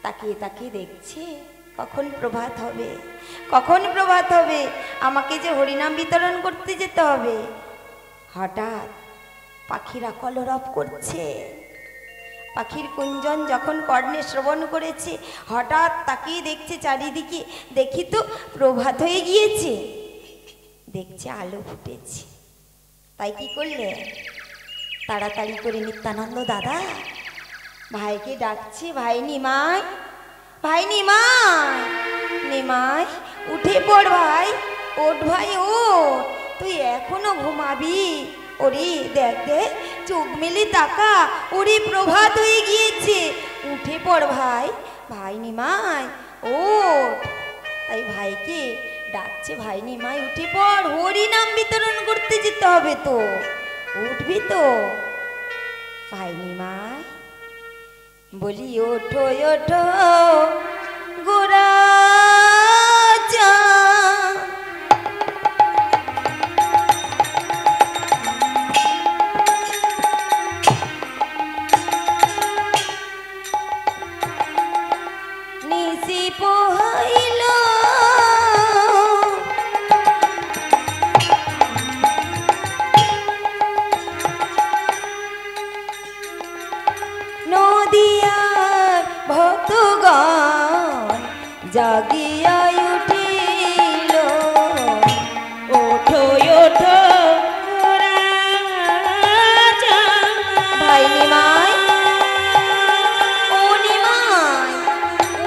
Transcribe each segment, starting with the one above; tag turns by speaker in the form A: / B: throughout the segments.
A: তাকিয়ে তাকিয়ে দেখছে কখন প্রভাত হবে, কখন প্রভাত হবে, আমাকে যে হরিনাম বিতরণ করতে যেতে হবে। হঠাৎ পাখিরা কলরব করছে। পাখির কুঞ্জন যখন কর্ণে শ্রবণ করেছে, হঠাৎ তাকিয়ে দেখছে চারিদিকে, দেখি তো প্রভাত হয়ে গিয়েছে, দেখছে আলো ফুটেছে। তাই কি করলে, তাড়াতাড়ি করে নিত্যানন্দ দাদা ভাইকে ডাকছে, ভাই নিমাই, ভাই নিমাই, নিমাই উঠে পড় ভাই, ওঠ ভাই ওঠ, তুই এখনো ঘুমাবি? ওরে দেখ দেখ, চোখ মেলে তাকা, ওরে প্রভাত হয়ে গিয়েছে, উঠে পড় ভাই, ভাই নিমাই ওঠ। তাই ভাইকে ডাকছে, ভাই নিমাই উঠে পড়, হরি নাম বিতরণ করতে যেতে হবে তো, উঠবি তো? ভাই নিমাই বলি ওঠো ওঠো গোরা নিশি পোহাইল নদিয়ার ভক্তগণ জাগিয়া উঠিল, ওঠো ওঠো ভাই নিমাই, ও নিমাই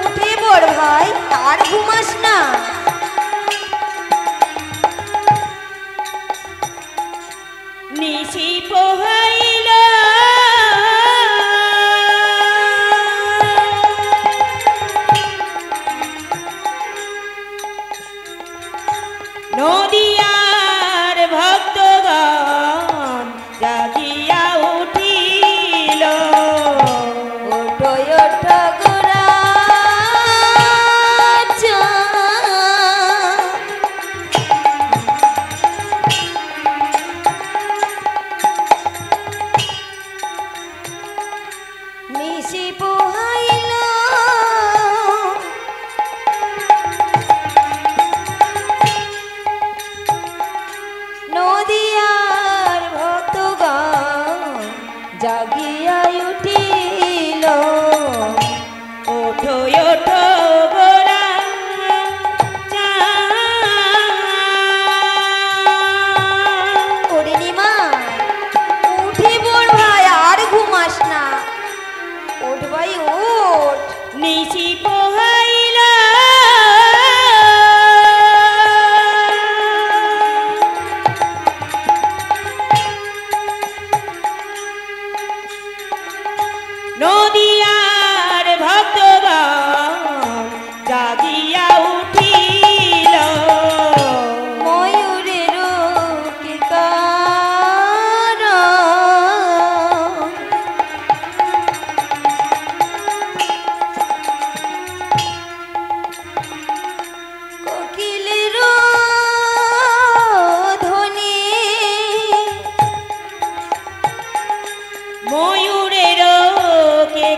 A: উঠে পড় ভাই, আর ঘুমাস না।
B: নিশি পোহাইল নদিয়ার ভক্তগণ জাগিয়া উঠিল,
A: ওঠো ওঠো গোরা নিশি পোহাইল নদিয়ার ভক্তগণ জাগিয়া উঠিল,
B: ওঠো ওঠো গোরা
A: ওরে নিমাই উঠে পড় ভাই, আর ঘুমাস না, ওঠ ভাই ওঠ।
B: নিশি পোহাইল নদিয়ার ভক্তগণ জাগিয়া উঠিল,
A: ময়ূরের কি কারণ, কোকিলের ধ্বনি,
B: ময়ূরের কে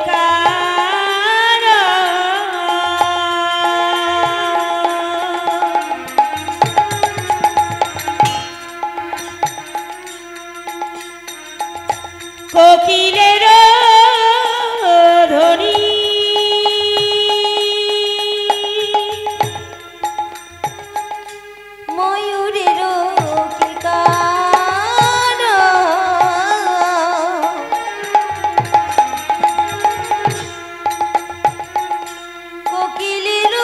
B: কোকিলের ধ্বনি,
A: ময়ূরের কি কারণ, কোকিলের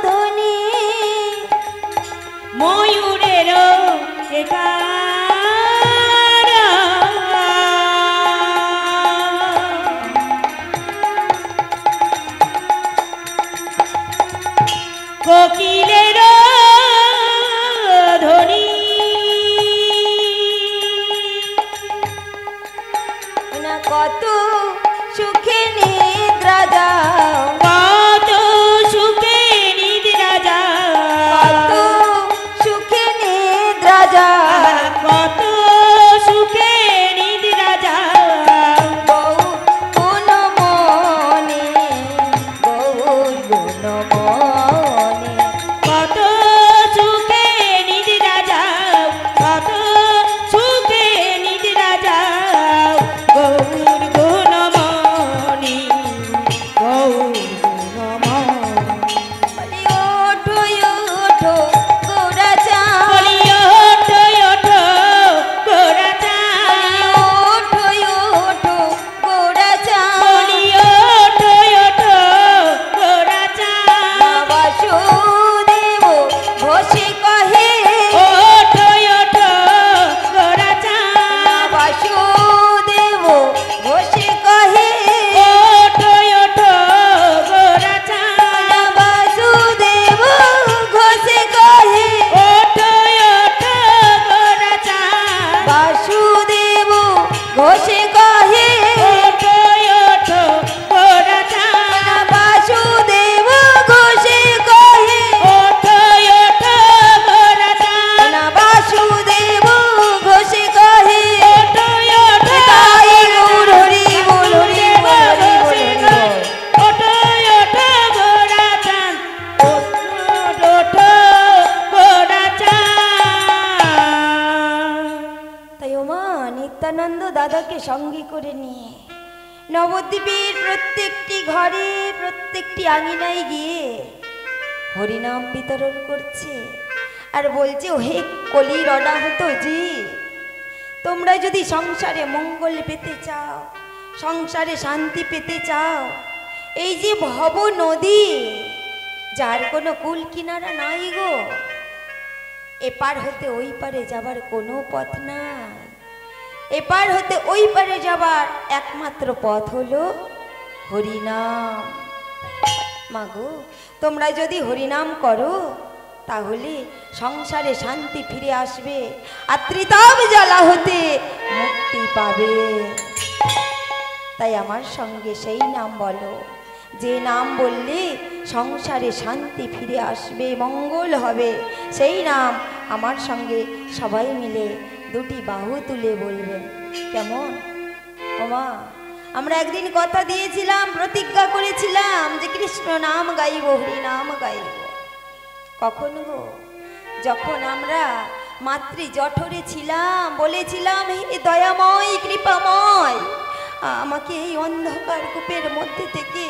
A: ধ্বনি,
B: ময়ূরের কে কোকিলের ধ্বনি,
A: না কত সুখে নিদ্রা যাও,
B: কত সুখে নিদ্রা যাও,
A: কত সুখে নিদ্রা যাও,
B: কত সুখে নিদ্রা যাও,
A: বউ কোন মন রাধাকে সঙ্গে করে নিয়ে নবদ্বীপের প্রত্যেকটি ঘরে প্রত্যেকটি আঙিনায় গিয়ে হরিনাম বিতরণ করছে আর বলছে, হে কলির অনাহত জি, তোমরা যদি সংসারে মঙ্গল পেতে চাও, সংসারে শান্তি পেতে চাও, এই যে ভব নদী যার কোনো কুল কিনারা নাই গো, এপার হতে ওই পারে যাবার কোনো পথ নাই, এপার হতে ওই পারে যাবার একমাত্র পথ হলো হরিনাম। মাগো, তোমরা যদি হরিনাম করো তাহলে সংসারে শান্তি ফিরে আসবে আর ত্রিতাপ জ্বালা হতে মুক্তি পাবে। তাই আমার সঙ্গে সেই নাম বলো, যে নাম বললে সংসারে শান্তি ফিরে আসবে, মঙ্গল হবে, সেই নাম আমার সঙ্গে সবাই মিলে দুটি বাহু তুলে বলবেন। কেমন? ওমা, আমরা একদিন কথা দিয়েছিলাম, প্রতিজ্ঞা করেছিলাম যে কৃষ্ণ নাম গাইব, হরি নাম গাইব। কখন গো? যখন আমরা মাতৃ জঠরে ছিলাম, বলেছিলাম, হে দয়াময় কৃপাময়, আমাকে এই অন্ধকার কূপের মধ্যে থেকে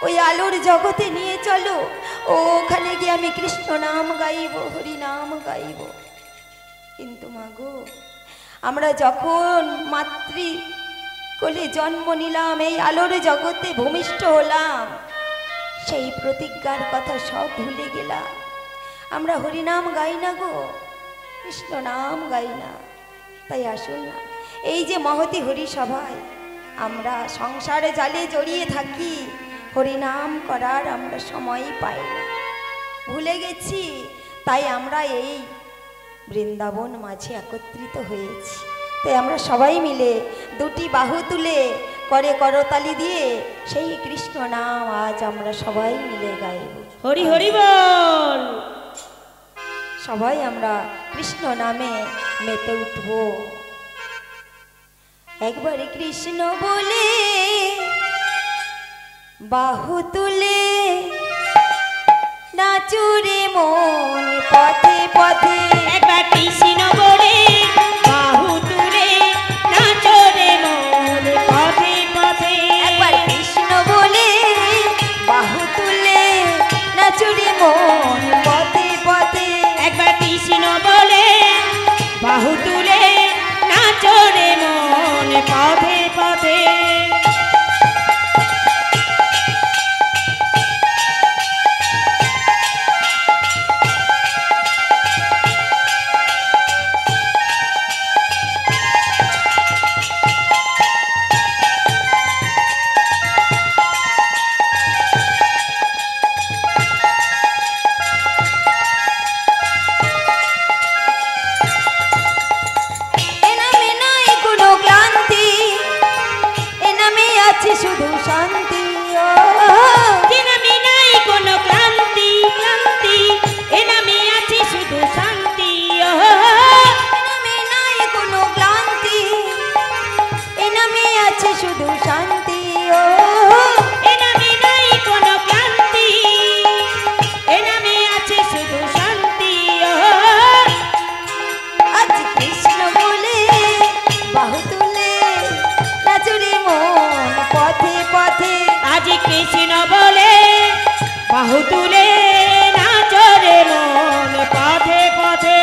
A: ওই আলোর জগতে নিয়ে চলো, ওখানে গিয়ে আমি কৃষ্ণ নাম গাইব, হরি নাম গাইব। কিন্তু মাগো, আমরা যখন মাতৃ কোলে জন্ম নিলাম, এই আলোর জগতে ভূমিষ্ঠ হলাম, সেই প্রতিজ্ঞার কথা সব ভুলে গেলাম। আমরা হরিনাম গাই না গো, কৃষ্ণ নাম গাই না। তাই আসুন না, এই যে মহতী হরি সভায় আমরা সংসারে জালে জড়িয়ে থাকি, হরিনাম করার আমরা সময়ই পাই না, ভুলে গেছি। তাই আমরা এই বৃন্দাবন মাঝে একত্রিত হয়েছি। তাই আমরা সবাই মিলে দুটি বাহু তুলে করে করতালি দিয়ে সেই কৃষ্ণ নাম আজ আমরা সবাই মিলে গাইব।
B: হরি হরি বল।
A: সবাই আমরা কৃষ্ণ নামে মেতে উঠব। একবার কৃষ্ণ বলে বাহু তুলে নাচুরে মন পথে পথে।
B: একবার কৃষ্ণ বলে বাহু তুলে নাচো রে মন পথে পথে।
A: একবার কৃষ্ণ বলে বাহু তুলে নাচুরে মন পথে পথে।
B: একবার কৃষ্ণ বলে বাহু তুলে নাচো রে মন পথে পথে।
A: শুধু শান্তি,
B: এ নামে নাই কোনো ক্লান্তি ক্লান্তি, এ নামে আছে শুধু শান্তি।
A: এ নামে নাই কোনো ক্লান্তি, এ নামে আছে শুধু শান্তি।
B: এ নামে নাই কোনো ক্লান্তি, এ নামে আছে শুধু শান্তি।
A: আজ কৃষ্ণ বলে বাহু তুলে নাচুরে মন পথে পথে।
B: আজ কৃষ্ণ বলে বাহু তুলে নাচো রে মন পথে পথে।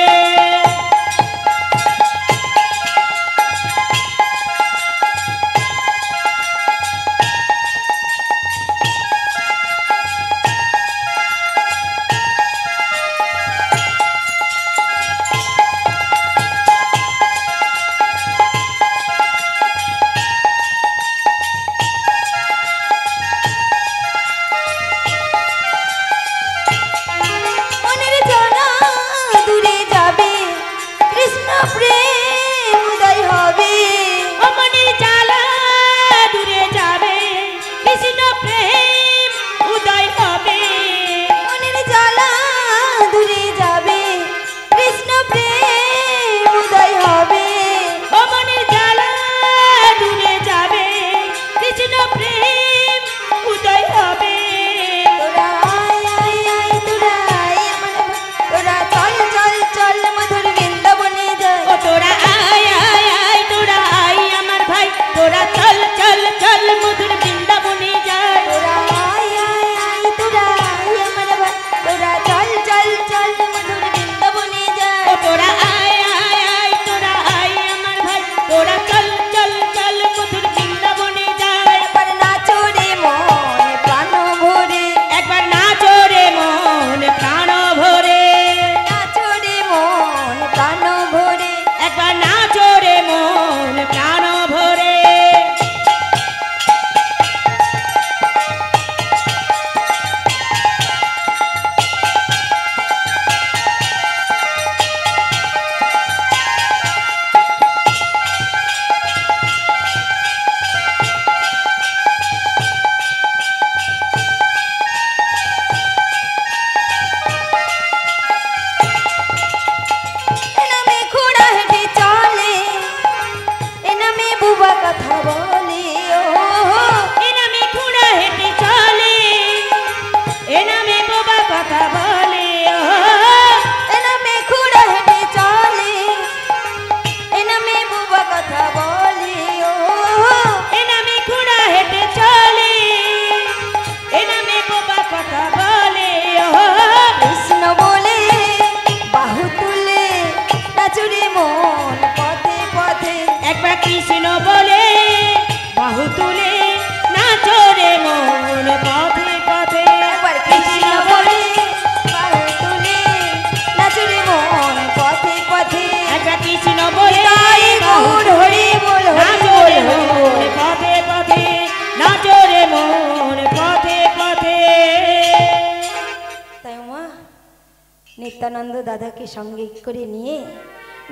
A: নিত্যানন্দ দাদাকে সঙ্গে করে নিয়ে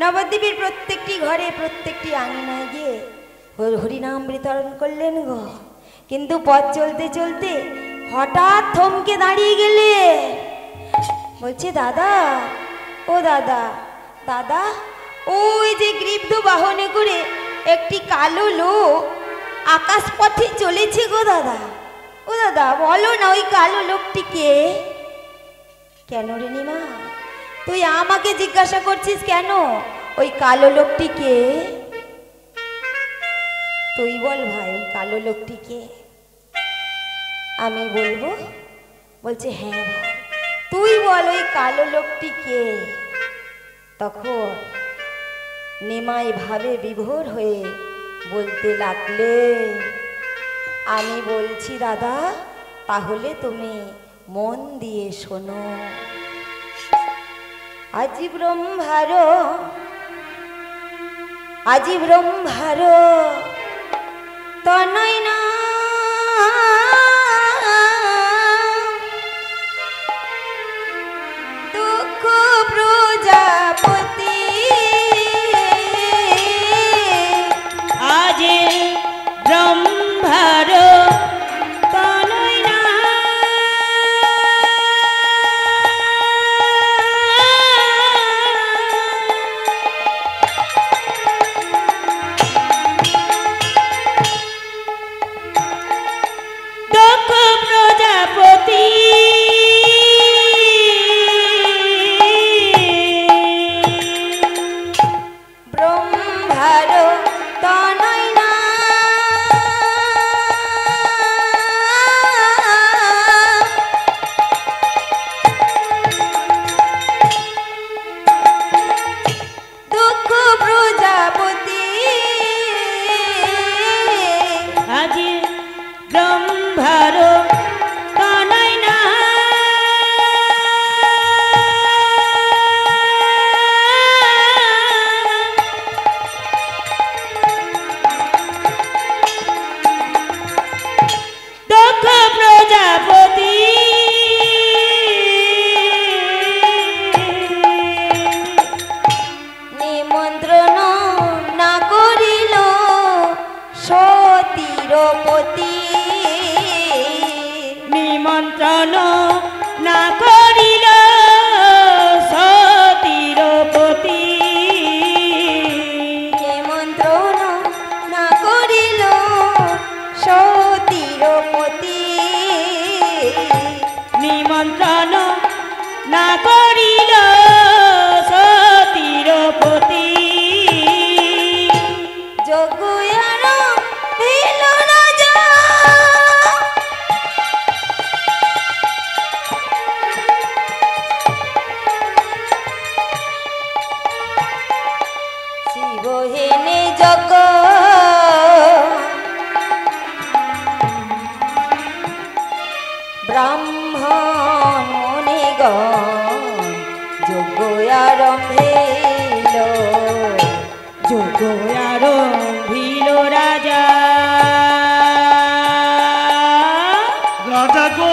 A: নবদ্বীপের প্রত্যেকটি ঘরে প্রত্যেকটি আঙিনায় গিয়ে হরিনাম বিতরণ করলেন গো। কিন্তু পথ চলতে চলতে হঠাৎ থমকে দাঁড়িয়ে গেলে, বলছে দাদা, ও দাদা, দাদা ওই যে গৃদ্ধ বাহনে করে একটি কালো লোক আকাশ পথে চলেছে গো দাদা। ও দাদা বলো না ওই কালো লোকটিকে। কেন রে নিমা, তুই আমাকে জিজ্ঞাসা করছিস কেন? ওই কালো লোকটিকে তুই বল ভাই, ওই কালো লোকটিকে আমি বলবো? বলছে হ্যাঁ ভাই তুই বল ওই কালো লোকটিকে। তখন নিমাই ভাবে বিভোর হয়ে বলতে লাগলে, আমি বলছি দাদা, তাহলে তুমি মন দিয়ে শোনো। আজি ব্রহ্মার তনয় না দুঃখ প্রজাপতি,
B: আজ ব্রহ্মার তনয় না দুঃখ প্রজাপতি,
A: ব্রহ্মার তনয় না দুঃখ প্রজাপতি,
B: আজ ব্রহ্মার তনয় না দুঃখ প্রজাপতি,
A: নিমন্ত্রণ না করিল সতীরপতি,
B: নিমন্ত্রণ না করিল সতীরপতি,
A: নিমন্ত্রণ না করিল সতীরপতি,
B: নিমন্ত্রণ না করিল সতীরপতি,
A: যোগয়ার হইল রাজা, শিবহেনে জগ ব্রাহ্মণ মুনিগণ যোগ আরম্ভিল,
B: যোগ আরম্ভিল রাজা,
C: রাজা গো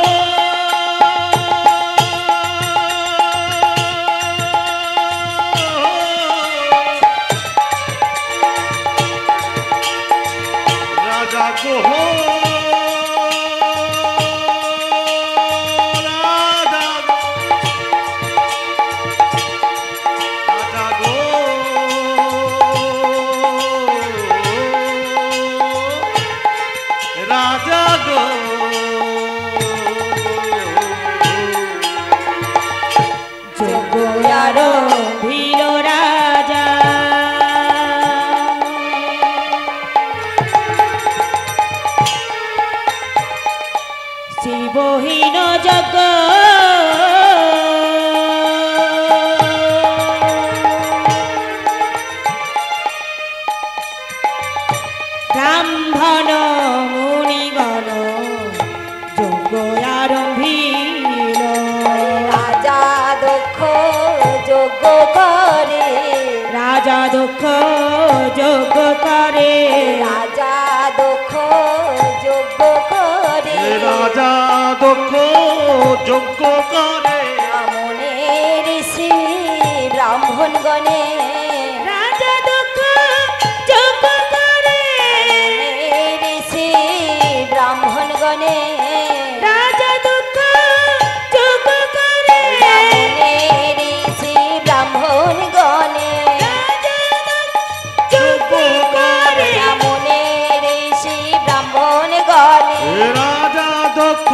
C: রাজা গো রাজা গো রাজা গো
B: যোগ আরম্ভিল রাজা, শিবহীন জগ ব্রাহ্মণ মুনিগণ যোগ আরম্ভিল,
A: রাজা দক্ষ যোগ্য করে,
B: রাজা দক্ষ যোগ করে,
A: রাজা দক্ষ যোগ্য করে,
C: রাজা দক্ষ যজ্ঞ করে
A: আমনের শ্রী ব্রাহ্মণগণে
B: রাজা দক্ষ যজ্ঞ করে
A: ঋষি ব্রাহ্মণগণে
B: রাজা দক্ষ যজ্ঞ করে
A: ঋষি ব্রাহ্মণগণে
B: যজ্ঞ করে
A: ব্রাহ্মণে ঋষি ব্রাহ্মণগণে
C: রাজা দক্ষ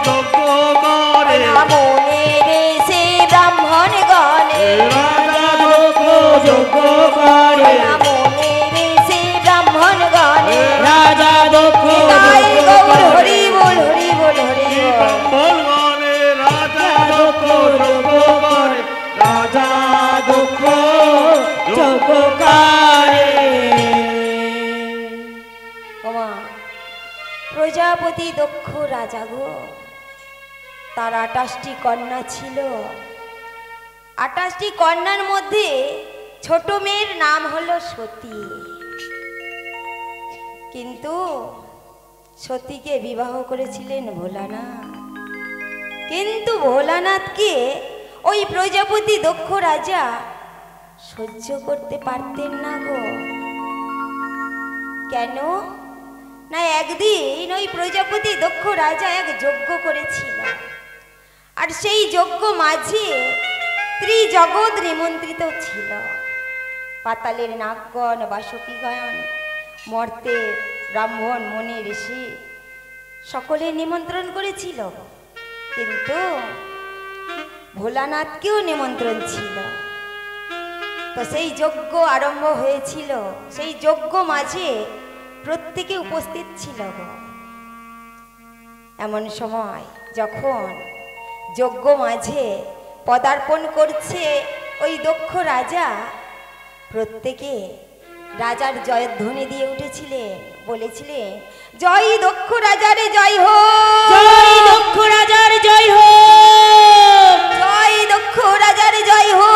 C: যজ্ঞ করে
A: ব্রাহ্মণে ঋষি ব্রাহ্মণগণে
C: রাজা দক্ষ যজ্ঞ করে
A: ব্রাহ্মণে ঋষি ব্রাহ্মণগণে
B: রাজা দক্ষ
A: তাই গৌর হরি বল হরি বল হরি বল
C: ব্রাহ্মণগণে রাজা দক্ষ যজ্ঞ করে রাজা দক্ষ
B: যজ্ঞ করে
A: ওমা প্রজাপতি দক্ষ রাজা গো, তার 28টি কন্যা ছিল। 28টি কন্যার মধ্যে ছোট মেয়ের নাম হলো সতী। কিন্তু সতীকে বিবাহ করেছিলেন ভোলানাথ। কিন্তু ভোলানাথকে ওই প্রজাপতি দক্ষ রাজা সহ্য করতে পারতেন না গো। কেন না, একদিন ওই প্রজাপতি দক্ষ রাজা এক যজ্ঞ করেছিল, আর সেই যজ্ঞ মাঝে ত্রিজগৎ নিমন্ত্রিত ছিল। পাতালের নাগগণ, বাসুকীগণ, মর্তের ব্রাহ্মণ, মুনি, ঋষি সকলে নিমন্ত্রণ করেছিল। কিন্তু ভোলানাথকেও নিমন্ত্রণ ছিল। তো সেই যজ্ঞ আরম্ভ হয়েছিল। সেই যজ্ঞ মাঝে প্রত্যেকে উপস্থিত ছিল গো। এমন সময় যখন যজ্ঞ মাঝে পদার্পণ করছে ওই দক্ষ রাজা, প্রত্যেকে রাজার জয়ধ্বনি দিয়ে উঠেছিলেন, বলেছিলেন জয় দক্ষ রাজারে জয় হো,
B: জয় দক্ষ রাজার জয় হোক,
A: জয় দক্ষ রাজারে জয় হো,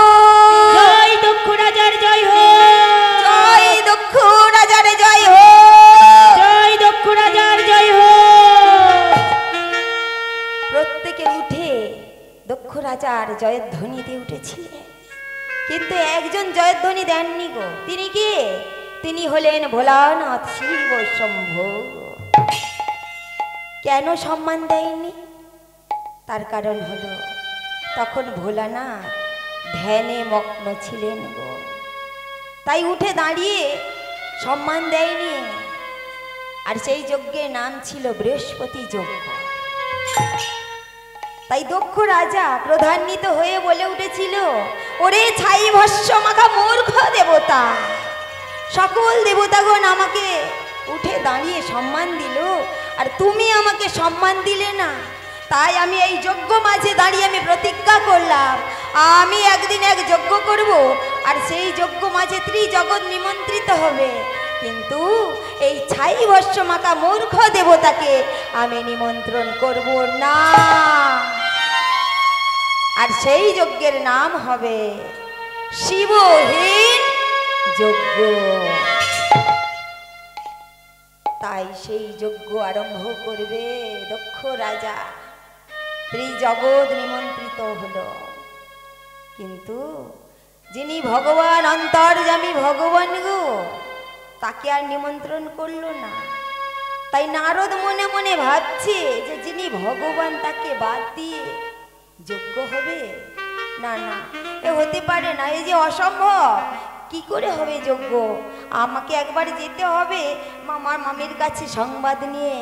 B: জয় দক্ষ রাজার জয় হোক,
A: জয় দক্ষ রাজারে জয় হো।
B: জয় দক্ষ রাজার জয় হোক।
A: প্রত্যেকে উঠে দক্ষ রাজার জয়ধ্বনি দিয়ে উঠেছিলেন। কিন্তু একজন জয়ধ্বনি দেননি গো। তিনি কে? তিনি হলেন ভোলানাথ শিব শম্ভু। কেন সম্মান দেয়নি? তার কারণ হলো তখন ভোলানাথ ধ্যানে মগ্ন ছিলেন গো। তাই উঠে দাঁড়িয়ে সম্মান দেয়নি। আর সেই যজ্ঞের নাম ছিল বৃহস্পতি যজ্ঞ। তাই দক্ষ রাজা প্রধান্বিত হয়ে বলে উঠেছিল, ওরে ছাই ভস্য মাখা মূর্খ দেবতা, সকল দেবতাগণ আমাকে উঠে দাঁড়িয়ে সম্মান দিল, আর তুমি আমাকে সম্মান দিলে না। তাই আমি এই যজ্ঞ মাঝে দাঁড়িয়ে আমি প্রতিজ্ঞা করলাম, আমি একদিন এক যজ্ঞ করব, আর সেই যজ্ঞ মাঝে ত্রিজগৎ নিমন্ত্রিত হবে। কিন্তু এই ছাই ভস্য মাখা মূর্খ দেবতাকে আমি নিমন্ত্রণ করব না। আর সেই যজ্ঞের নাম হবে শিবহীন যজ্ঞ। তাই সেই যজ্ঞ আরম্ভ করবে দক্ষ রাজা। ত্রিজগৎ নিমন্ত্রিত হলো, কিন্তু যিনি ভগবান অন্তর্যামী ভগবান গো, তাকে আর নিমন্ত্রণ করলো না। তাই নারদ মনে মনে ভাবছে যে যিনি ভগবান তাকে বাদ দিয়ে যজ্ঞ হবে? না না, এ হতে পারে না, এই যে অসম্ভব। কি করে হবে যজ্ঞ? আমাকে একবার যেতে হবে মামার মামির কাছে সংবাদ নিয়ে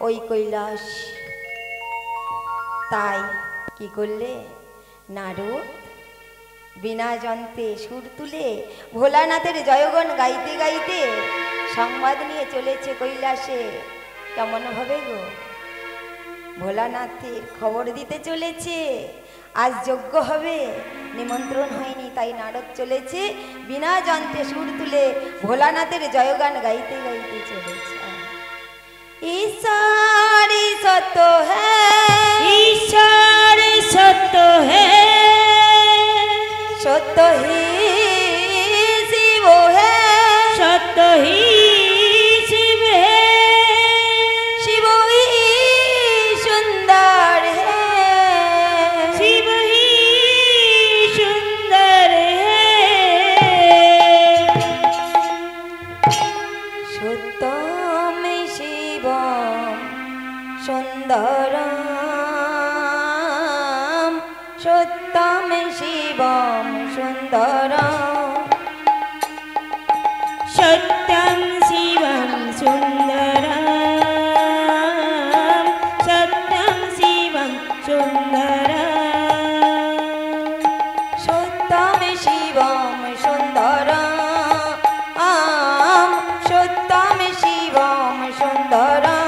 A: ওই কৈলাস। তাই কি করলে নারদ বিনা যন্ত্রে সুর তুলে ভোলানাথের জয়গণ গাইতে গাইতে সংবাদ নিয়ে চলেছে কৈলাসে। কেমন হবে গো? ভোলানাথের খবর দিতে চলেছে আজ যজ্ঞ হবে, নিমন্ত্রণ হয়নি। তাই নারদ চলেছে বিনা যন্ত্রে সুর তুলে ভোলানাথের জয়গান গাইতে গাইতে চলেছে। ঈশ্বর সত্য হ্যাঁ,
B: ঈশ্বর সত্য হ্যাঁ,
A: সত্য হি শিব হ্যাঁ,
B: সত্য হি শিব হ্যাঁ,
A: শিব হি সুন্দর হ্যাঁ,
B: শিব হি সুন্দর হ্যাঁ,
A: सुन्दरं सत्यं शिवं सुन्दरं
B: सत्यं शिवं सुन्दरं सत्यं शिवं सुन्दरं
A: सत्यं शिवं सुन्दरं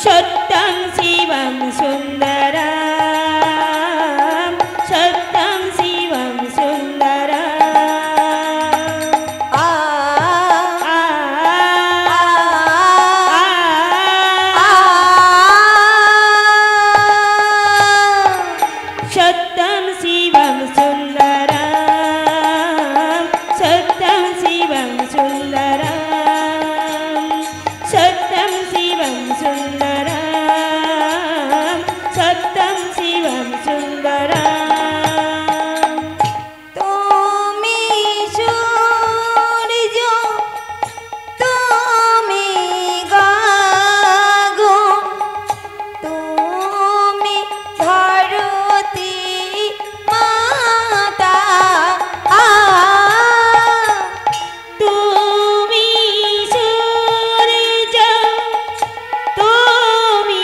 A: सत्यं शिवं सुन्दरं
B: सत्यं शिवं सुन्दरं सत्यं शिवं सुन्दरं सत्यं शिवं सुन्दरं सत्यं शिवं सुन्दरं सत्यं शिवं सुन्दरं सत्यं शिवं सुन्दरं
A: তুমি সূর্য তুমি গগন তুমি ধরতী মাতা
B: তুমি সূর্য তুমি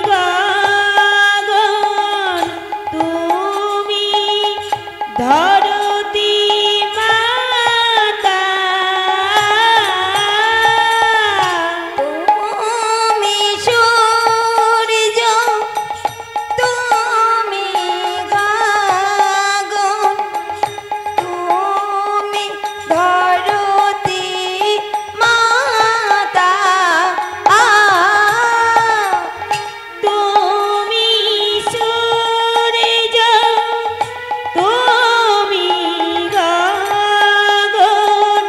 B: গগন তুমি ধরতী মাতা
A: তুমি সূর্য তুমি গগন তুমি ধরতী মাতা
B: তুমি সূর্য তুমি গগন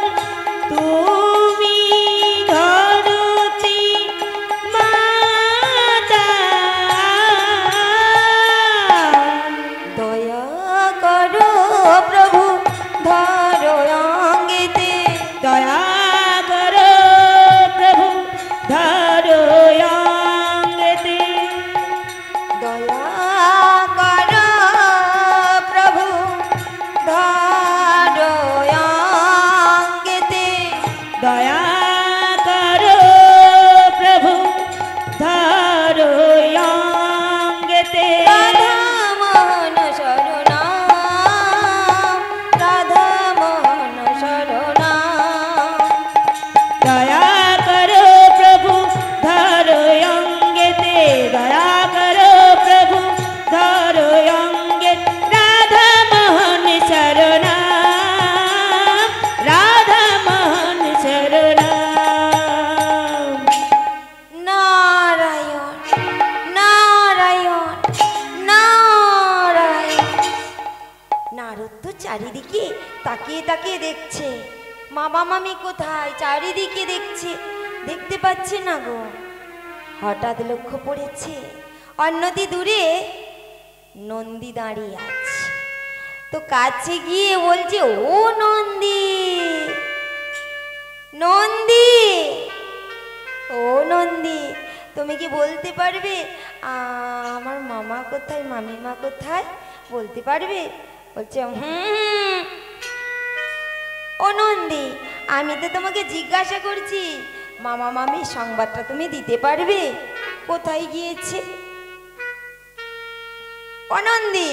B: তুমি ধরতী মাতা
A: দয়া করো প্রভু ধরো অঙ্গেতে
B: দয়া করো প্রভু ধরো অঙ্গেতে
A: দয়া করো প্রভু ধরো অঙ্গেতে
B: দয়া করো প্রভু ধরো অঙ্গেতে
A: রাধা মোহন শরণা রাধা মোহন শরণা
B: দয়া করো প্রভু ধরো অঙ্গেতে দয়া করো প্রভু ধরো অঙ্গে রাধা মোহন শরণা রাধা মোহন শরণা
A: নারায়ণ নারায়ণ নারায়ণ নারদ তো চারিদিকে তাকিয়ে তাকিয়ে দেখছে মামা মামি কোথায় চারিদিকে দেখছে দেখতে পাচ্ছে না গো হঠাৎ লক্ষ্য পড়েছে অন্যদি দূরে নন্দী দাঁড়িয়ে আছে তো কাছে গিয়ে বলছে ও নন্দী নন্দী ও নন্দী তুমি কি বলতে পারবে আমার মামা কোথায় মামিমা কোথায় বলতে পারবে বলছে ও নন্দী আমি তো তোমাকে জিজ্ঞাসা করছি মামা মামির সংবাদটা তুমি দিতে পারবে কোথায় গিয়েছে ও নন্দী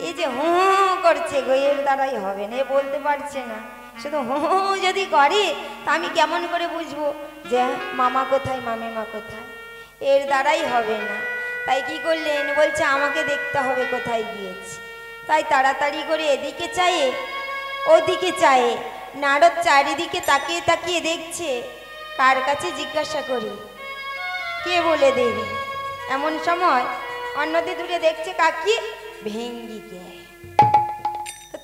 A: এই যে করছে গো এর দ্বারাই হবে না এ বলতে পারছে না শুধু যদি করে তা আমি কেমন করে বুঝবো যে মামা কোথায় মামিমা কোথায় এর দ্বারাই হবে না তাই কি করলেন বলছে আমাকে দেখতে হবে কোথায় গিয়েছে তাই তাড়াতাড়ি করে এদিকে চায়ে ওদিকে চায়ে নারদ চারিদিকে তাকিয়ে তাকিয়ে দেখছে কার কাছে জিজ্ঞাসা করি কে বলে দেবে এমন সময় অন্যদের দূরে দেখছে কাকি ভেঙ্গিকে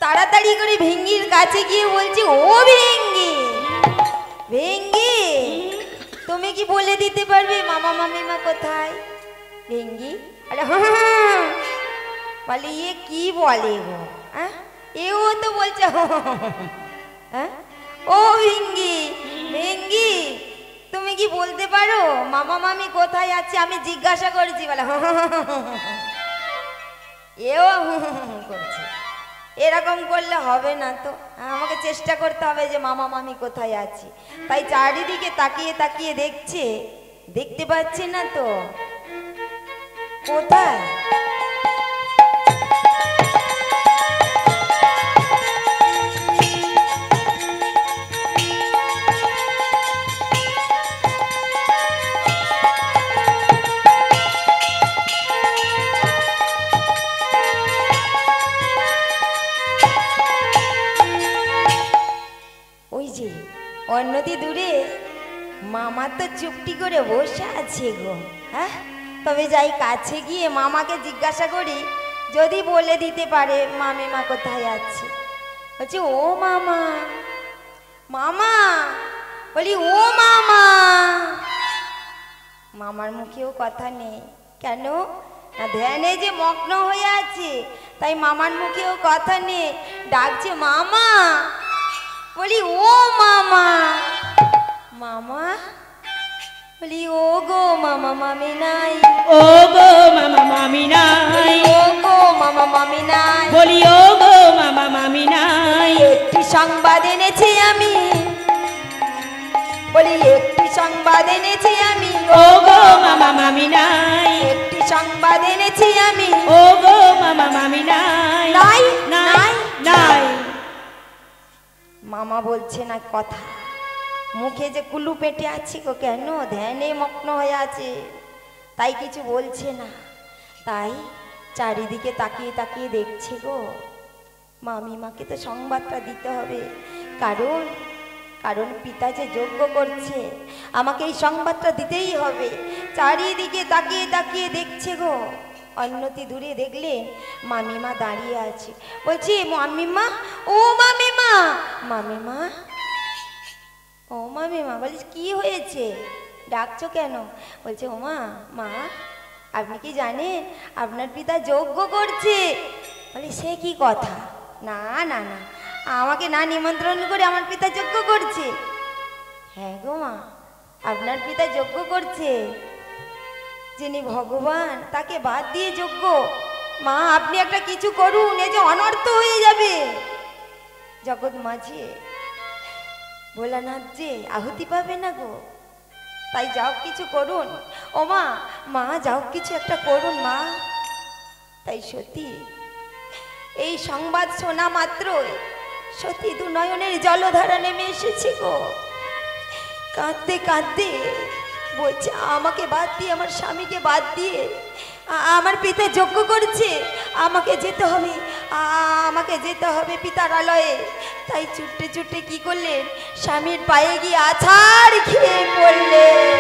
A: তাড়াতাড়ি করে ভেঙ্গির কাছে গিয়ে বলছে ও ভেঙ্গি ভেঙ্গি তুমি কি বলে দিতে পারবে মামা মামিমা কোথায় ভেঙ্গি আরে হ্যাঁ বলে ইয়ে কি বলে গো হ্যাঁ এও তো বলছে হ্যাঁ ও ভেঙ্গি ভেঙ্গি কি বলতে পারো মামা মামি কোথায় আছে? আমি জিজ্ঞাসা করছি বলে এও করছে। এরকম করলে হবে না তো, আমাকে চেষ্টা করতে হবে যে মামা মামি কোথায় আছে। তাই চারিদিকে তাকিয়ে তাকিয়ে দেখছে, দেখতে পাচ্ছে না তো কোথায়। অন্যদি দূরে মামা তো চুপটি করে বসে আছে গো। হ্যাঁ, তবে যাই কাছে গিয়ে মামাকে জিজ্ঞাসা করি, যদি বলে দিতে পারে মামিমা কোথায় আছে। বলছি ও মামা, মামা, বলি ও মামা। মামার মুখেও কথা নেই। কেন না, ধ্যানে যে মগ্ন হয়ে আছে, তাই মামার মুখেও কথা নেই। ডাকছে মামা, বলি ও মামা। মামা, বলি ও গো মামা মামি নাই।
B: ও গো মামা মামি নাই।
A: ও গো মামা মামি নাই।
B: বলি ও গো মামা মামি নাই।
A: একটি সংবাদ এনেছি আমি, বলি একটি সংবাদ এনেছি আমি।
B: ও গো মামা মামি নাই।
A: একটি সংবাদ এনেছি আমি।
B: ও গো মামা মামি নাই।
A: নাই
B: নাই নাই।
A: মামা বলছে না কথা, মুখে যে কুলু পেটে আছে গো। কেন, ধ্যানে মগ্ন হয়ে আছে, তাই কিছু বলছে না। তাই চারিদিকে তাকিয়ে তাকিয়ে দেখছে গো। মামিমাকে তো সংবাদটা দিতে হবে, কারণ কারণ পিতা যে যজ্ঞ করছে, আমাকে এই সংবাদটা দিতেই হবে। চারিদিকে তাকিয়ে তাকিয়ে দেখছে গো। অন্যতি দূরে দেখলে মামিমা দাঁড়িয়ে আছে। বলছি মামিমা, ও মামিমা। মামিমা, ও মামিমা। বলিস কি হয়েছে, ডাকছো কেন? বলছে ও মা, মা আপনি কি জানেন আপনার পিতা যজ্ঞ করছে? বলি সে কি কথা, না না না, আমাকে না নিমন্ত্রণ করে আমার পিতা যজ্ঞ করছে। হ্যাঁ গো মা, আপনার পিতা যজ্ঞ করছে। যিনি ভগবান, তাকে বাদ দিয়ে যজ্ঞ। মা আপনি একটা কিছু করুন, এই যে অনর্থ হয়ে যাবে। জগৎ মাঝে ভোলানাথ যে আহুতি পাবে না গো, তাই যাও কিছু করুন। ও মা, মা যাও কিছু একটা করুন মা। তাই সতী এই সংবাদ শোনা মাত্রই সতী দু নয়নের জলধারা নেমে এসেছে গো। কাঁদতে কাঁদতে বলছে আমাকে বাদ দিয়ে, আমার স্বামীকে বাদ দিয়ে আমার পিতা যজ্ঞ করছে, আমাকে যেতে হবে, আমাকে যেতে হবে পিতার আলয়ে। তাই ছুটে ছুটে কি করলেন, স্বামীর পায়ে গিয়ে আছাড় খেয়ে পড়লেন।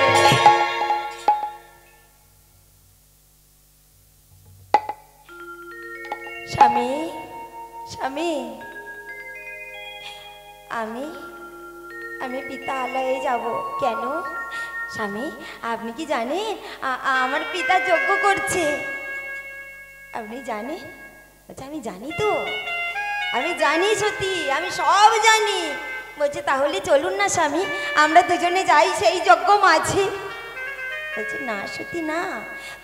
A: স্বামী, স্বামী, আমি আমি পিতা আলয়ে যাব। কেন স্বামী, আপনি কি জানেন আমার পিতা যজ্ঞ করছে? আপনি জানেন? বলছে আমি জানি তো, আমি জানি সত্যি, আমি সব জানি। বলছে তাহলে চলুন না স্বামী, আমরা দুজনে যাই সেই যজ্ঞ মাঝে। বলছে না সত্যি না,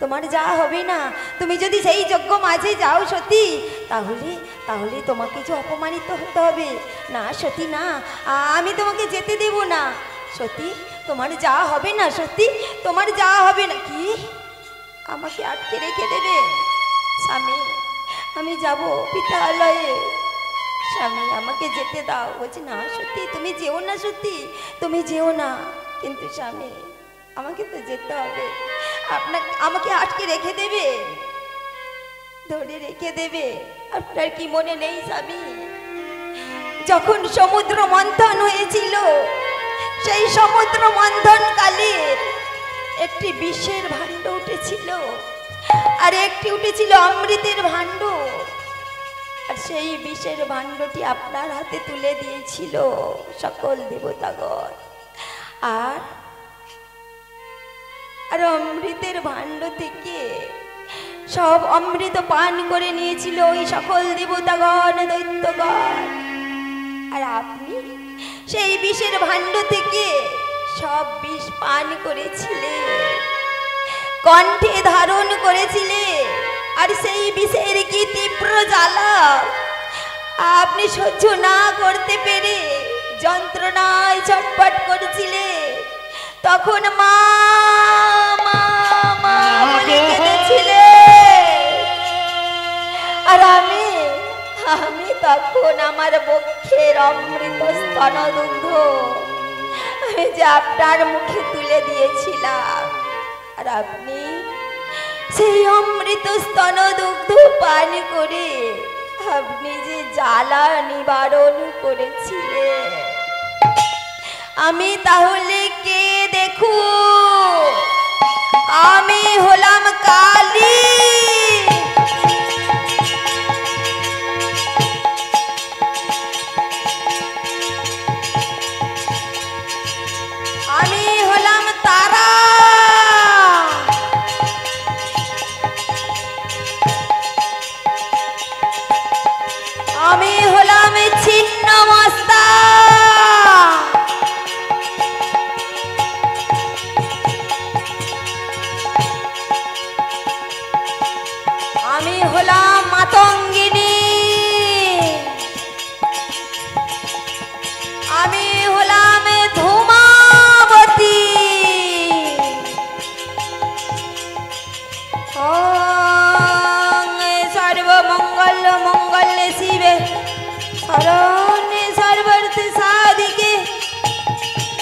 A: তোমার যা হবে না। তুমি যদি সেই যজ্ঞ মাঝে যাও সত্যি, তাহলে তাহলে তোমাকে যে অপমানিত হতে হবে। না সত্যি না, আমি তোমাকে যেতে দেব না। সত্যি তোমার যা হবে না, সত্যি তোমার যা হবে না। কি আমাকে আটকে রেখে দেবে? স্বামী আমি যাব পিতালয়ে, স্বামী আমাকে যেতে দাও। বলছে না সত্যি তুমি যেও না, সত্যি তুমি যেও না। কিন্তু স্বামী আমাকে তো যেতে হবে, আমাকে আটকে রেখে দেবে, ধরে রেখে দেবে। আপনার কি মনে নেই স্বামী, যখন সমুদ্র মন্থন হয়েছিল, সেই সমুদ্র মন্থন কালে একটি বিষের ভাণ্ড উঠেছিল, আর একটি উঠেছিল অমৃতের ভাণ্ড। আর সেই বিষের ভাণ্ডটি আপনার হাতে তুলে দিয়েছিল সকল দেবতাগণ। আর অমৃতের ভাণ্ড থেকে সব অমৃত পান করে নিয়েছিল ওই সকল দেবতাগণ, দৈত্যগণ। আর আপনি সেই বিষের ভাণ্ড থেকে সব বিষ পান করেছিলে, কণ্ঠে ধারণ করেছিলে, আর সেই বিষের কি তীব্র জ্বালা আপনি সহ্য না করতে পেরে যন্ত্রণায় ছটফট করেছিলে। তখন মা মা মা বলে কেঁদেছিলে, আর আমি তখন আমার বক্ষের অমৃত স্তনদুগ্ধ আমি যে আপনার মুখে তুলে দিয়েছিলাম, আর আপনি সেই অমৃত স্তনদুগ্ধ পান করে আপনি যে জ্বালা নিবারণ করেছিলেন। আমি তাহলে কে দেখো? আমি হলাম কালী। আমি হলাম তারা। আমি হলাম ছিন্নমস্তা। আমি হলাম মাতঙ্গিনী। আমি হলাম ধূমাবতী। সর্বমঙ্গল মঙ্গল শিবে শরণ্যে সর্বার্থে সাধিকে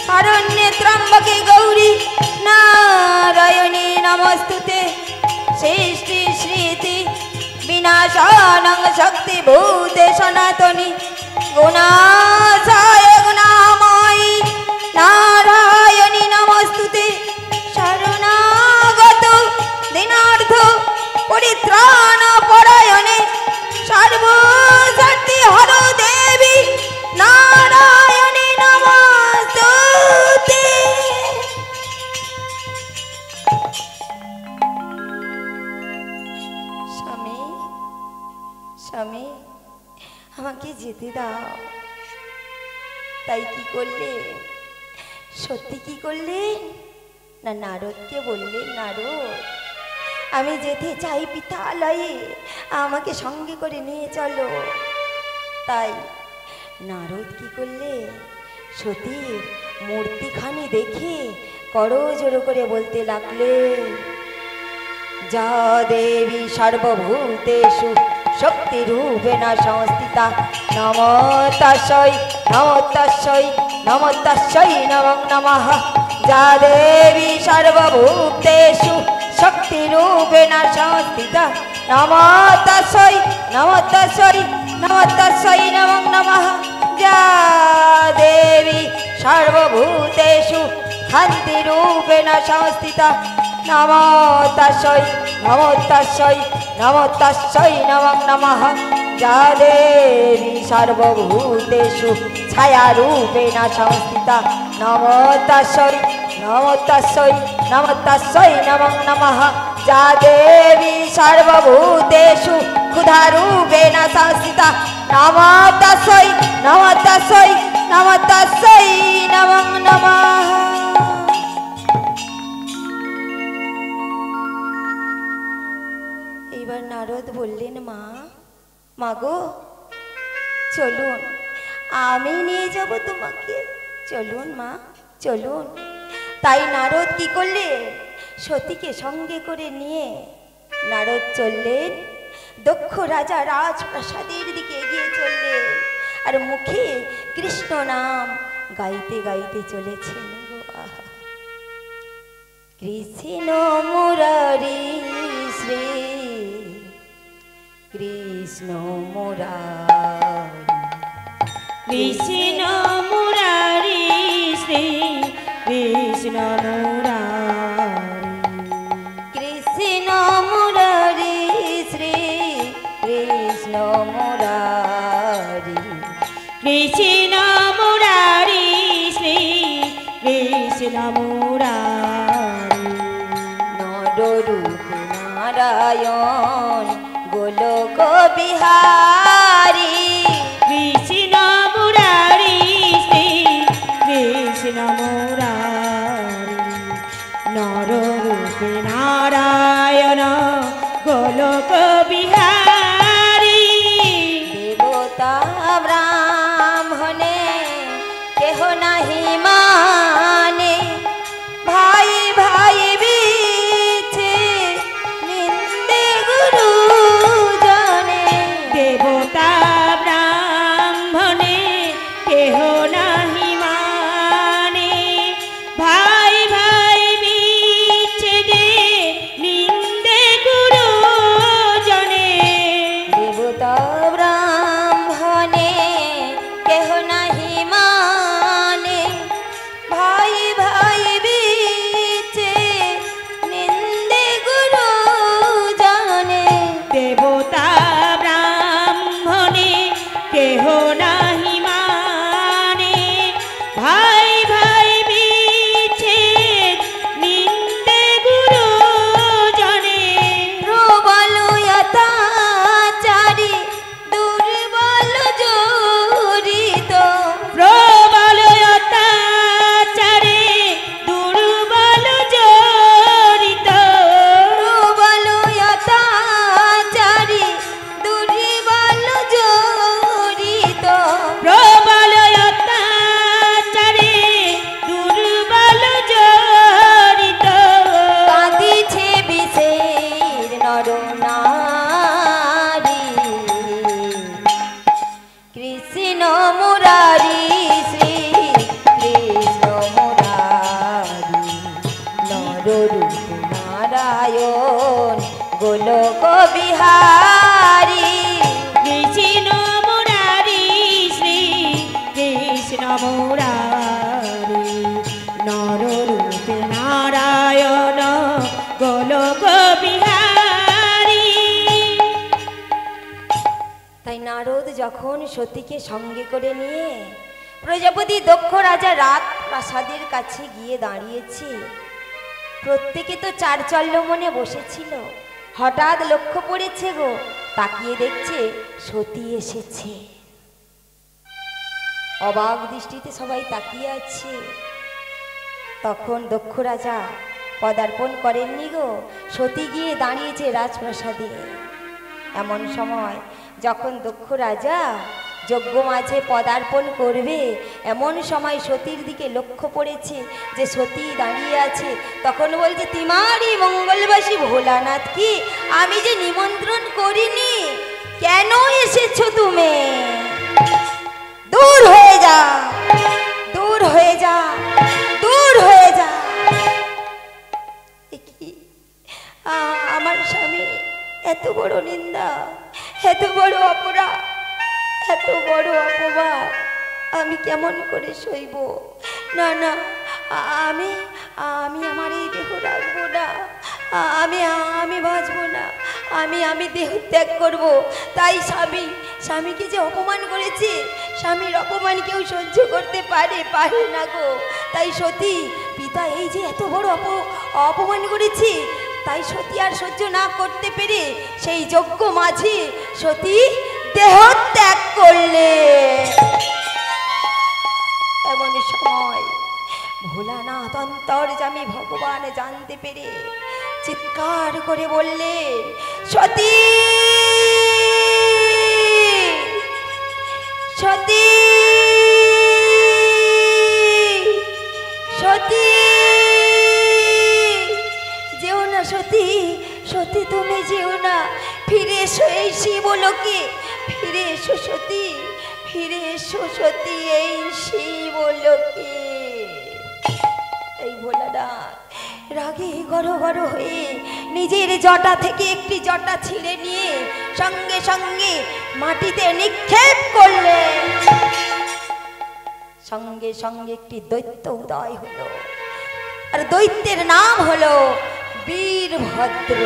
A: শরণ্যে ত্র্যম্বকে গৌরী নারায়ণী নমস্তুতে। সৃষ্টি স্মৃতি বিনাশানং শক্তি ভূতে সনাতনী গুণাশায় গুণাময়ী নারায়ণী নমস্তুতে। শরণাগত দীনার্থ পরিত্রাণ পরায়ণে সর্বশক্তি হর দেবী নারায়ণী নমস্তুতে। স্বামী স্বামী আমাকে যেতে দাও। তাই কি করলে? সত্যি কি করলে না নারদকে বললেন, নারদ আমি যেতে চাই পিতালয়ে, আমাকে সঙ্গে করে নিয়ে চলো। তাই নারদ কি করলে? সতীর মূর্তিখানি দেখে করজোড়ো করে বলতে লাগলে, যা দেবী সর্বভূতেষু শক্তিরূপেণ সংস্থিতা নমো তস্मै নমো তস্मै নমো তস্मै নমো নমঃ। যা দেবী সর্বভূতেষু শক্তিরূপেণ সংস্থিতা নমো তস্मै নমো তস্मै নমো তস্मै নমো নমঃ। যা দেবী সর্বভূতেষু শান্তিরূপেণ সংস্থিতা নমো তস্मै নমো তস্मै নমো তস্मै নমো নমঃ। যা দেবী সর্বভূতেষু ছায়ারূপেণ সংস্থিতা নমো তস্मै নমো তস্मै নমো তস্मै নমো নমঃ। যা দেবী সর্বভূতেষু ক্ষুধারূপেণ সংস্থিতা নমো তস্मै নমো তস্मै নমো তস্मै নমো নমঃ। এবার নারদ বললেন, মা মাগো চলুন, আমি নিয়ে যাব তোমাকে, চলুন মা চলুন। তাই নারদ কি করলেন? সতীকে সঙ্গে করে নিয়ে নারদ চললেন দক্ষ রাজা রাজপ্রাসাদের দিকে এগিয়ে চললেন, আর মুখে কৃষ্ণ নাম গাইতে গাইতে চলেছেন। কৃষ্ণ মুরারি শ্রী কৃষ্ণ মুরারি
B: কৃষ্ণ মুরারি শ্রী কৃষ্ণ মুরারি।
A: কৃষ্ণ মুরারি শ্রী কৃষ্ণ মুরারি।
B: কৃষ্ণ মুরারি শ্রী কৃষ্ণ মুরারি।
A: নররূপ নারায়ণ গোলক বিহারী।
B: কৃষ্ণ মুরারি শ্রী কৃষ্ণ মুরারি। নররূপে নারায়ণ গোলক বিহারী
A: দেবতা ব্রাহ্মণে কেহ নাহি মানে ভাই ভাই বিছে নিন্দে গুরু জনে
B: দেবতা ব্রাহ্মণে কেহ নাহি মানে ভাই ভাই বিচ্ছেদে নিন্দে গুরু জনে
A: দেবতা ব্রাহ্মণে কেহ নাহি মানে ভাই ভাই বিছে নিন্দে গুরু জনে
B: দেবতা ব্রাহ্মণে কেহ নাহি মানে ভাই ভাই বিচ্ছেদ নিন্দে গুরু জনে
A: প্রবল অত্যাচারী দুর্বল জড়িত
B: প্রবল অত্যাচারে দুর্বল জড়িত
A: প্রবল অত্যাচারী দুর্বল জড়িত
B: প্রবল অত্যাচারে দুর্বল জড়িত
A: কাঁদিছে বিষের নরনারী কৃষ্ণ মুরারি শ্রী কৃষ্ণ মুরারি নররূপ নারায়ণ গোলক বিহারী
B: কৃষ্ণ মুরারি শ্রী কৃষ্ণ মুরারি নররূপে নারায়ণ গোলক বিহারী
A: তাই নারদ যখন সতীকে সঙ্গে করে নিয়ে প্রজাপতি দক্ষ রাজা রাত প্রাসাদের কাছে গিয়ে দাঁড়িয়েছে, প্রত্যেকে তো চারচল্য মনে বসেছিল। হঠাৎ লক্ষ্য পড়েছে গো, তাকিয়ে দেখছে সতী এসেছে। অবাক দৃষ্টিতে সবাই তাকিয়ে আছে। তখন দক্ষ রাজা পদার্পণ করেননি গো, সতী গিয়ে দাঁড়িয়েছে রাজপ্রাসাদে। এমন সময় যখন দক্ষ রাজা যজ্ঞ মাঝে পদার্পণ করবে, এমন সময় সতীর দিকে লক্ষ্য পড়েছে যে সতী দাঁড়িয়ে আছে। তখন বলছে, তিমারি মঙ্গলবাসী ভোলানাথ কি আমি যে নিমন্ত্রণ করিনি, কেন এসেছো তুমি? দূর হয়ে যা, দূর হয়ে যা, দূর হয়ে যা। আমার স্বামী এত বড় নিন্দা, এত বড় অপরাধ, এত বড় অপবাদ আমি কেমন করে সইব? না না, আমি আমি আমার এই দেহ রাখবো না, আমি বাঁচবো না, আমি দেহ ত্যাগ করব। তাই স্বামীকে যে অপমান করেছে, স্বামীর অপমান কেউ সহ্য করতে পারে না গো। তাই সতী পিতা এই যে এত বড় অপমান করেছে, তাই সতী আর সহ্য না করতে পেরে সেই যজ্ঞ মাঝে সতী দেহ ত্যাগ করলে। এমন সময় ভোলানাথ অন্তর্যামী ভগবান জানতে পেরে চিৎকার করে বললেন, সতী সতী সতী, যেও না সতী, সতী তুমি যেও না, ফিরে এসো এই শিবলোকে, ফিরে এসো সতী, ফিরে এসো সতী এই শিবলোকে। এই ভোলানাথ রাগে গড় হয়ে নিজের জটা থেকে একটি জটা ছিঁড়ে নিয়ে সঙ্গে সঙ্গে মাটিতে নিক্ষেপ করলেন। সঙ্গে সঙ্গে একটি দৈত্য উদয় হলো, আর দৈত্যের নাম হলো বীরভদ্র।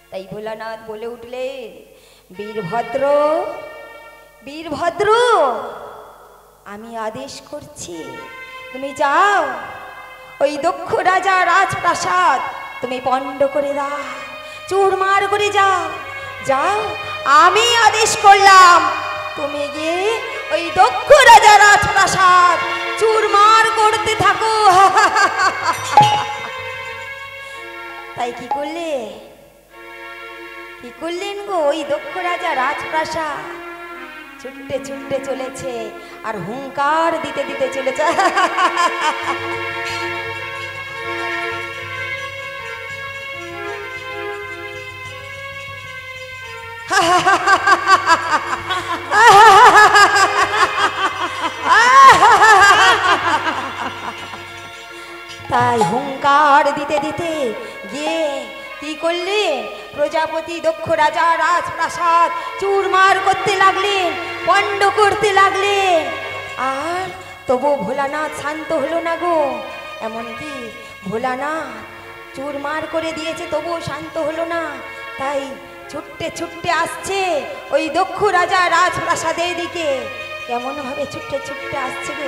A: তাই ভোলানাথ বলে উঠলেন, বীরভদ্র, বীরভদ্র, আমি আদেশ করছি তুমি যাও, ওই দক্ষ রাজা রাজপ্রাসাদ তুমি পণ্ড করে দাও, চুরমার করে যাও, যাও, আমি আদেশ করলাম, তুমি গিয়ে ওই দক্ষ রাজা রাজপ্রাসাদ চুরমার করতে থাকো। ওই দক্ষ রাজা রাজপ্রাসাদ ছুটতে ছুটতে চলেছে আর হুঙ্কার দিতে দিতে চলেছে। তাই হুঙ্কার দিতে দিতে গিয়ে কি করলে, প্রজাপতি দক্ষ রাজা রাজপ্রাসাদ চুরমার করতে লাগলেন, পণ্ড করতে লাগলেন। আর তবু ভোলানাথ শান্ত হলো না গো। এমনকি ভোলানাথ চুরমার করে দিয়েছে, তবুও শান্ত হলো না। তাই ছুটতে ছুটতে আসছে ওই দক্ষ রাজা রাজপ্রাসাদের দিকে। কেমন ভাবে ছুটতে ছুটতে আসছে গো।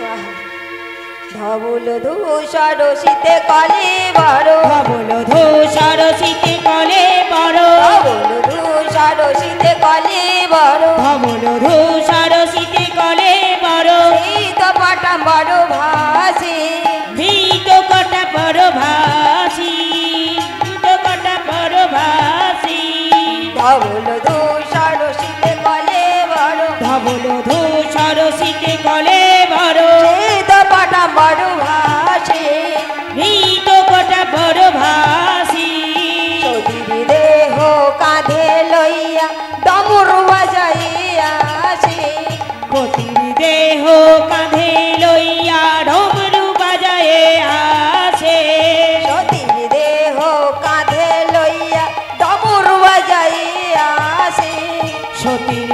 A: ধবল ধূসর শীতে কলে বড়,
B: ধবল ধূসর শীতে কলে বড়,
A: ধবল ধূসর শীতে কলে বড়,
B: ধবল ধূসর শীতে কলে বড়,
A: শীত পাটা বড় ভাসে,
B: ভীত কটা বড় ভাসি, ভীত কটা বড় ভাসি।
A: ধবল ধূসর শীতে কলে বড়,
B: ধবল ধূসর শীতে কলে বড়,
A: শীত পাটা বড় ভাসে,
B: ভীত কটা বড় ভাসি।
A: সতীর দেহ কাঁধে লইয়া ডমর বাজাইয়া আসে,
B: পতির দেহ কাঁধে লইয়া ডমরু বাজায়ে আসে,
A: সতীর দেহ কাঁধে লইয়া ডমর বাজাইয়া আসে,
B: সতীর